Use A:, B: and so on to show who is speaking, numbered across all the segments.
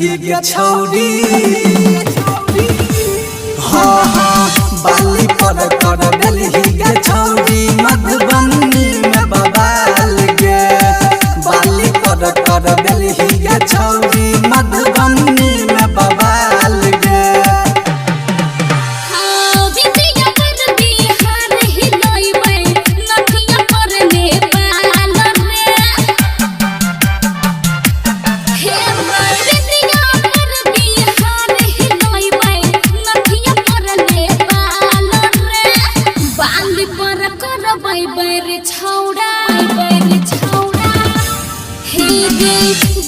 A: ही गे छौरी हाँ हाँ बाली पर कर ही गे छौरी मधुबनी में बवाल गे बाली पर कर ही गे छौरी मधुबनी में बवाल गे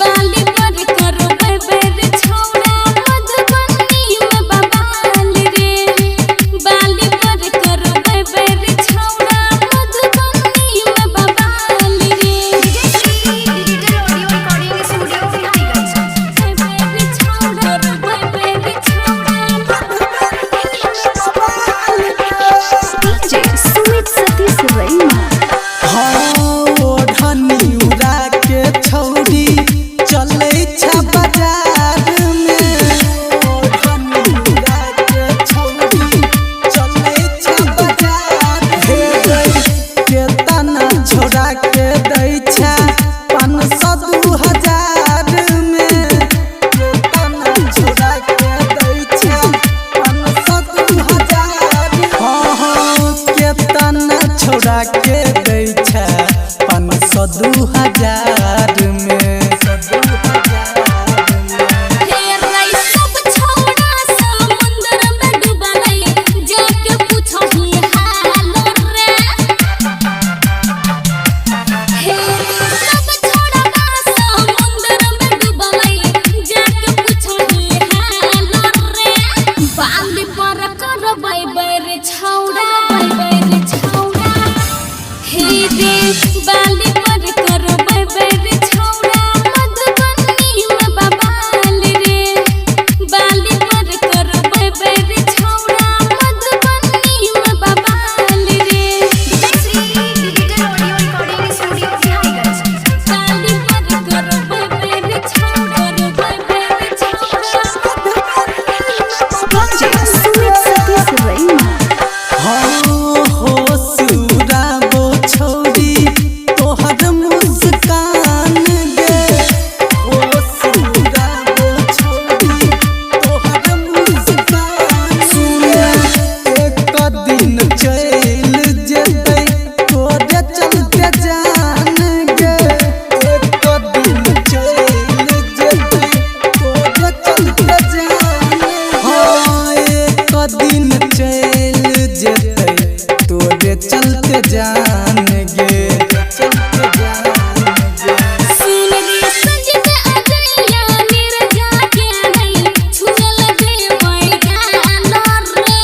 B: बाली पर करो बेर छौड़ा मधुबनी में बवाल रे बाली पर करो बेर छौड़ा मधुबनी में बवाल रे
C: डिजिटल ऑडियो रिकॉर्डिंग स्टूडियो
B: बेर छौड़ा
C: डीजे सुमित सतीश रैना
A: छोड़ा के दै छै 500-2000 में
B: बाली पर करो बेर छौड़ा मधुबनी में बवाल रे बाली पर करो बेर छौड़ा मधुबनी में बवाल रे
C: डिजिटल ऑडियो रिकॉर्डिंग स्टूडियो
B: बाली पर करो बेर छौड़ा
C: डीजे सुमित सतीश रैना
A: चलते जान गे चलते जान गे
B: सुन रे सजद अजया निर्जा के नहीं छुल दे मैदान रे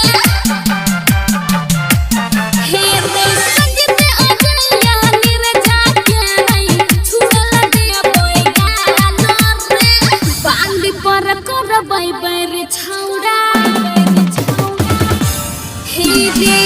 B: हे रे सजद अजया निर्जा के नहीं छुल दे मैदान रे बाली पर कर बेर छौड़ा हे रे